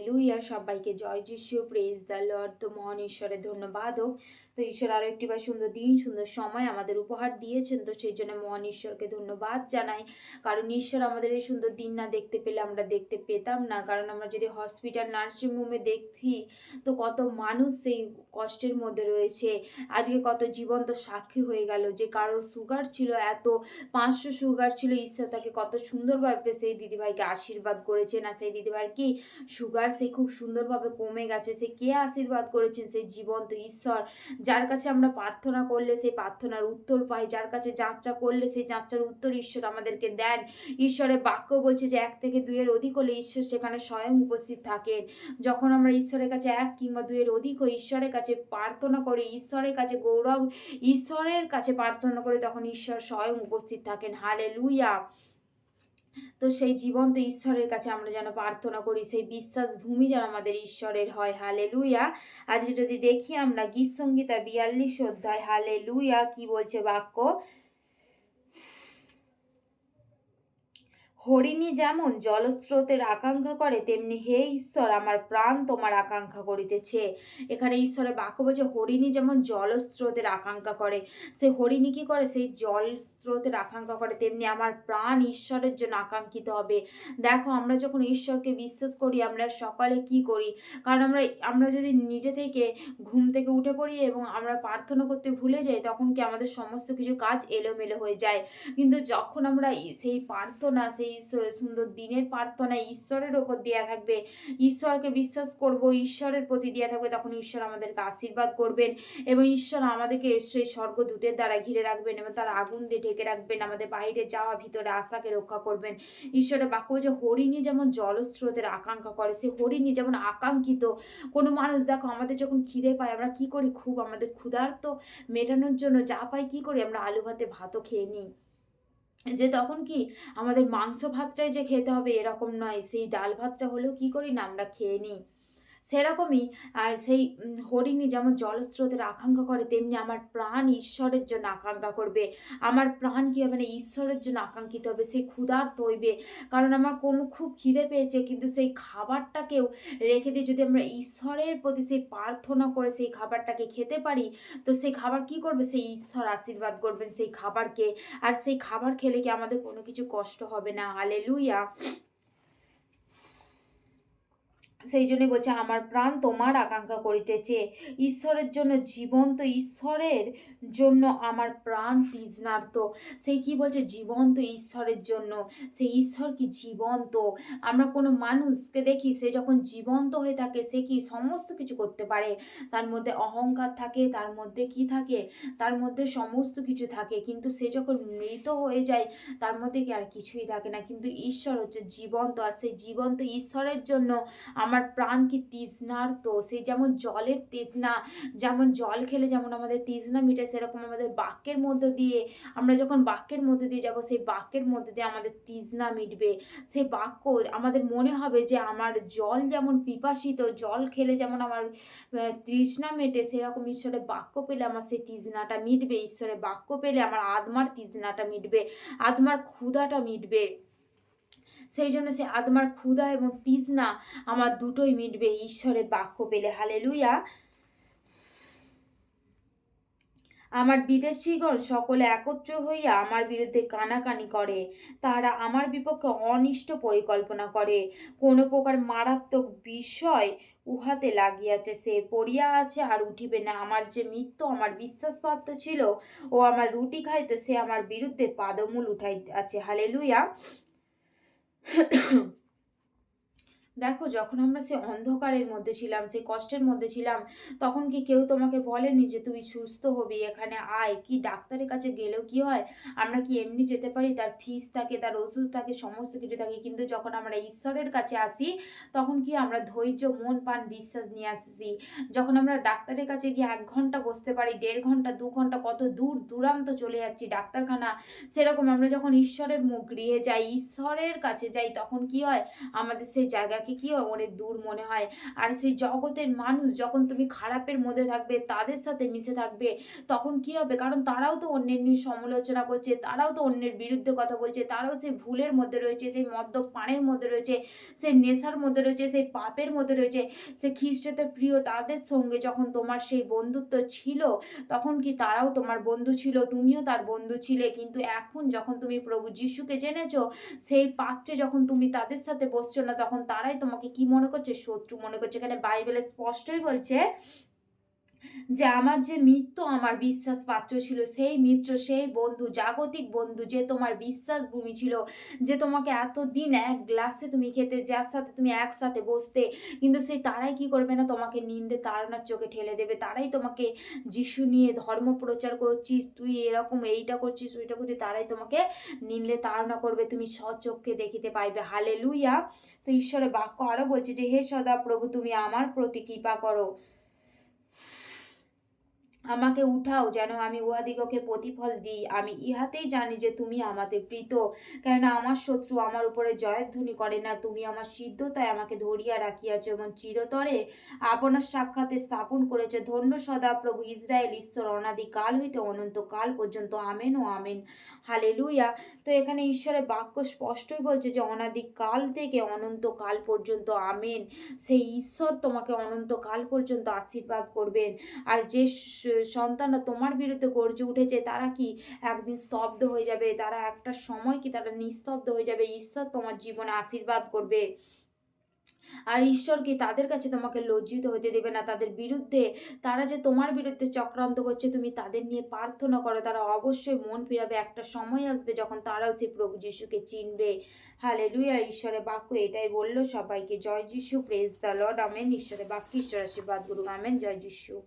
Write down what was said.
Hallelujah! সবাইকে জয় যিশু, praise the Lord. তো মহান ঈশ্বরের ধন্যবাদ হোক। তো ঈশ্বর আরো একটিবার সুন্দর দিন, সুন্দর সময় আমাদের উপহার দিয়েছেন। তো সেই জন্য মহান ঈশ্বরকে ধন্যবাদ জানাই। কারণ ঈশ্বর আমাদের এই সুন্দর দিন না দেখতে পেলে আমরা দেখতে পেতাম না। কারণ আমরা যদি হসপিটাল, নার্সিং হোমে দেখি, তো কত মানুষ সেই কষ্টের মধ্যে রয়েছে। আজকে কত জীবন্ত সাক্ষী হয়ে গেল যে কারোর সুগার ছিল এত, ৫০০ সুগার ছিল। ঈশ্বর তাকে কত সুন্দরভাবে সেই দিদিভাইকে আশীর্বাদ করেছেন। আর সেই দিদিভাইয়ের কি সুগার সে খুব সুন্দরভাবে কমে গেছে। সে কে আশীর্বাদ করেছেন? সেই জীবন্ত ঈশ্বর, যার কাছে আমরা প্রার্থনা করলে সেই প্রার্থনার উত্তর পাই, যার কাছে যাচ্চা করলে সেই যাচ্চার উত্তর ঈশ্বর আমাদেরকে দেন। ঈশ্বরের বাক্য বলছে যে ১ থেকে ২ এর অধিক হলে ঈশ্বর সেখানে স্বয়ং উপস্থিত থাকেন। যখন আমরা ঈশ্বরের কাছে ১ কিংবা ২ এর অধিক হই, ঈশ্বরের কাছে প্রার্থনা করি, ঈশ্বরের কাছে গৌরব, ঈশ্বরের কাছে প্রার্থনা করি, তখন ঈশ্বর স্বয়ং উপস্থিত থাকেন। হালেলুয়া! তো সেই জীবন্ত ঈশ্বরের কাছে আমরা যেন প্রার্থনা করি, সেই বিশ্বাস ভূমি যেন আমাদের ঈশ্বরের হয়। হালেলুয়া! আজকে যদি দেখি আমরা গীতসংহিতা ৪২ অধ্যায়, হালেলুয়া! কি বলছে বাক্য? হরিণী যেমন জলস্রোতের আকাঙ্ক্ষা করে, তেমনি হে ঈশ্বর আমার প্রাণ তোমার আকাঙ্ক্ষা করিতেছে। এখানে ঈশ্বরের বাক্য বলছে হরিণী যেমন জলস্রোতের আকাঙ্ক্ষা করে, সে হরিণী কি করে? সেই জল স্রোতের আকাঙ্ক্ষা করে, তেমনি আমার প্রাণ ঈশ্বরের জন্য আকাঙ্ক্ষিত হবে। দেখো, আমরা যখন ঈশ্বরকে বিশ্বাস করি, আমরা সকালে কি করি? কারণ আমরা আমরা যদি নিজে থেকে ঘুম থেকে উঠে পড়ি এবং আমরা প্রার্থনা করতে ভুলে যাই, তখন কি আমাদের সমস্ত কিছু কাজ এলোমেলো হয়ে যায়। কিন্তু যখন আমরা সেই প্রার্থনা, সেই সুন্দর দিনের প্রার্থনা ঈশ্বরের ওপর দেয়া থাকবে, ঈশ্বরকে বিশ্বাস করব, ঈশ্বরের প্রতি দেয়া থাকবে, তখন ঈশ্বর আমাদেরকে আশীর্বাদ করবেন এবং ঈশ্বর আমাদেরকে সেই স্বর্গদূতের দ্বারা ঘিরে রাখবেন এবং তার আগুন দিয়ে ঢেকে রাখবেন। আমাদের বাইরে যাওয়া, ভিতরে আসাকে রক্ষা করবেন। ঈশ্বরের বাক্য যে হরিণী যেমন জলস্রোতের আকাঙ্ক্ষা করে, সে হরিণী যেমন আকাঙ্ক্ষিত। কোনো মানুষ দেখো, আমাদের যখন খিদে পায় আমরা কি করি? খুব আমাদের ক্ষুধার্ত মেটানোর জন্য যা পাই কি করি? আমরা আলু ভাতে ভাতও খেয়ে নিই। যে তখন কি আমাদের মাংস ভাতটাই যে খেতে হবে এরকম নয়। সেই ডাল ভাতটা হলেও কি করি না? আমরা খেয়ে নিই। সেরকমই সেই হরিণী যেমন জলস্রোতের আকাঙ্ক্ষা করে, তেমনি আমার প্রাণ ঈশ্বরের জন্য আকাঙ্ক্ষা করবে। আমার প্রাণ কি হবে না? ঈশ্বরের জন্য আকাঙ্ক্ষিত হবে। সে ক্ষুধার্ত হইবে। কারণ আমার কোনো খুব খিদে পেয়েছে, কিন্তু সেই খাবারটাকেও রেখে দিয়ে যদি আমরা ঈশ্বরের প্রতি সেই প্রার্থনা করে সেই খাবারটাকে খেতে পারি, তো সেই খাবার কি করবে? সেই ঈশ্বর আশীর্বাদ করবেন সেই খাবারকে। আর সেই খাবার খেলে কি আমাদের কোনো কিছু কষ্ট হবে না। হালেলুয়া! সেই জন্যই বলছে আমার প্রাণ তোমার আকাঙ্ক্ষা করিতেছে। ঈশ্বরের জন্য, জীবন্ত ঈশ্বরের জন্য আমার প্রাণ তৃষ্ণার্ত। সেই কি বলছে? জীবন্ত ঈশ্বরের জন্য। সেই ঈশ্বর কি জীবন্ত। আমরা কোনো মানুষকে দেখি, সে যখন জীবন্ত হয়ে থাকে সে কি সমস্ত কিছু করতে পারে। তার মধ্যে অহংকার থাকে, তার মধ্যে কি থাকে? তার মধ্যে সমস্ত কিছু থাকে। কিন্তু সে যখন মৃত হয়ে যায়, তার মধ্যে কি আর কিছুই থাকে না। কিন্তু ঈশ্বর হচ্ছে জীবন্ত, আর সেই জীবন্ত ঈশ্বরের জন্য আমার প্রাণ কি তৃষ্ণার্ত। সে যেমন জলের তৃষ্ণা, যেমন জল খেলে যেমন আমাদের তৃষ্ণা মিটে, সেরকম আমাদের বাক্যের মধ্য দিয়ে, আমরা যখন বাক্যের মধ্যে দিয়ে যাব, সেই বাক্যের মধ্যে দিয়ে আমাদের তৃষ্ণা মিটবে। সেই বাক্য আমাদের মনে হবে যে আমার জল যেমন পিপাসিত, জল খেলে যেমন আমার তৃষ্ণা মেটে, সেরকম ঈশ্বরের বাক্য পেলে আমার সেই তৃষ্ণাটা মিটবে। ঈশ্বরের বাক্য পেলে আমার আত্মার তৃষ্ণাটা মিটবে, আত্মার ক্ষুধাটা মিটবে। সেই জন্য সে আত্মার ক্ষুধা এবং তৃষ্ণা আমার দুটোই মিটবে ঈশ্বরের বাক্য পেলে। হালেলুয়া! আমার বিদেশীগণ সকলে একত্র হইয়া আমার বিরুদ্ধে কানাকানি করে। তাহারা আমার বিপক্ষে অনিষ্ট পরিকল্পনা করে। কোন প্রকার মারাত্মক বিষয় উহাতে লাগিয়াছে, সে পড়িয়া আছে আর উঠিবে না। আমার যে মিত্র আমার বিশ্বাসপাত্র ছিল ও আমার রুটি খাইত, সে আমার বিরুদ্ধে পাদমূল উঠাইয়াছে। হালেলুয়া! দেখো, যখন আমরা সেই অন্ধকারের মধ্যে ছিলাম, সেই কষ্টের মধ্যে ছিলাম, তখন কি কেউ তোমাকে বলেনি যে তুই সুস্থ হবি, এখানে আয়? কি ডাক্তারের কাছে গেলেও কি হয়? আমরা কি এমনি যেতে পারি? তার ফিস থাকে, তার ওষুধ থাকে, সমস্ত কিছু থাকে। কিন্তু যখন আমরা ঈশ্বরের কাছে আসি, তখন কি আমরা ধৈর্য, মন, প্রাণ, বিশ্বাস নিয়ে আসি। যখন আমরা ডাক্তারের কাছে গিয়ে ১ ঘন্টা বসতে পারি, ১.৫ ঘন্টা, ২ ঘন্টা, কত দূর দূরান্ত চলে যাচ্ছি ডাক্তারখানা, সেরকম আমরা যখন ঈশ্বরের গৃহে যাই, ঈশ্বরের কাছে যাই, তখন কি হয়? আমাদের সেই জায়গা সবাইকে কি হয় অনেক দূর মনে হয়। আর সেই জগতের মানুষ যখন তুমি খারাপের মধ্যে থাকবে, তাদের সাথে মিশে থাকবে, তখন কি হবে? কারণ তারাও তো অন্যের নিয়ে সমালোচনা করছে, তারাও তো অন্যের বিরুদ্ধে কথা বলছে, তারাও সেই ভুলের মধ্যে রয়েছে, সেই মদ্যপানের মধ্যে রয়েছে, সেই নেশার মধ্যে রয়েছে, সেই পাপের মধ্যে রয়েছে। সে খ্রিস্টের প্রিয় তাদের সঙ্গে যখন তোমার সেই বন্ধুত্ব ছিল, তখন কি তারাও তোমার বন্ধু ছিল, তুমিও তার বন্ধু ছিলে। কিন্তু এখন যখন তুমি প্রভু যিশুকে জেনেছো, সেই পাত্রে যখন তুমি তাদের সাথে বসছো না, তখন তারাই তোমাকে কি মনে করছে? শত্রু মনে করছে। এখানে বাইবেলে স্পষ্টই বলছে যে আমার যে মিত্র আমার বিশ্বাস পাত্র ছিল, সেই মিত্র, সেই বন্ধু, জাগতিক বন্ধু যে তোমার বিশ্বাস ভূমি ছিল, যে তোমাকে এতদিন এক গ্লাসে তুমি খেতে, যার সাথে তুমি একসাথে বসতে, কিন্তু সেই তারাই কি করবে না? তোমাকে নিন্দে তাড়নার চোখে ঠেলে দেবে। তারাই তোমাকে যিশু নিয়ে ধর্ম প্রচার করছিস, তুই এরকম এইটা করছিস, ওইটা করছিস, তারাই তোমাকে নিন্দে তাড়না করবে। তুমি স্বচক্ষে দেখিতে পাইবে। হালেলুয়া! তো ঈশ্বরের বাক্য আরো বলছে যে, হে সদাপ্রভু, তুমি আমার প্রতি কৃপা করো। আমাকে উঠাও যেন আমি উহাদিগকে প্রতিফল দিই। আমি ইহাতেই জানি যে তুমি আমাতে প্রীত। কেননা আমার শত্রু আমার উপরে জয়ধ্বনি করে না। তুমি আমার সিদ্ধতায় আমাকে ধরিয়া রাখিয়াছ এবং চিরতরে আপনার সাক্ষাতে স্থাপন করেছ। ধন্য সদাপ্রভু ইস্রায়েল ঈশ্বর, অনাদিকাল হইতে অনন্তকাল পর্যন্ত। আমেন ও আমেন। হালেলুয়া! তো এখানে ঈশ্বরের বাক্য স্পষ্টই বলছে যে অনাদিকাল থেকে অনন্তকাল পর্যন্ত। আমেন। সেই ঈশ্বর তোমাকে অনন্তকাল পর্যন্ত আশীর্বাদ করবেন। আর যে সন্তানরা তোমার বিরুদ্ধে গর্জে উঠেছে, তারা কি একদিন স্তব্ধ হয়ে যাবে। তারা একটা সময় কি তারা নিস্তব্ধ হয়ে যাবে। ঈশ্বর তোমার জীবনে আশীর্বাদ করবে। আর ঈশ্বর কি তাদের কাছে তোমাকে লজ্জিত হতে দেবে না। তাদের বিরুদ্ধে, তারা যে তোমার বিরুদ্ধে চক্রান্ত করছে, তুমি তাদের নিয়ে প্রার্থনা করো, তারা অবশ্যই মন ফিরাবে। একটা সময় আসবে যখন তারাও সেই প্রভু যিশুকে চিনবে। হালেলুয়া! ঈশ্বরের বাক্য এটাই বলল সবাইকে। জয় যিশু, প্রেজ দ্য লর্ড। আমেন। ঈশ্বরের বাক্য ঈশ্বর আশীর্বাদ করুক। আমেন। জয় যিশু।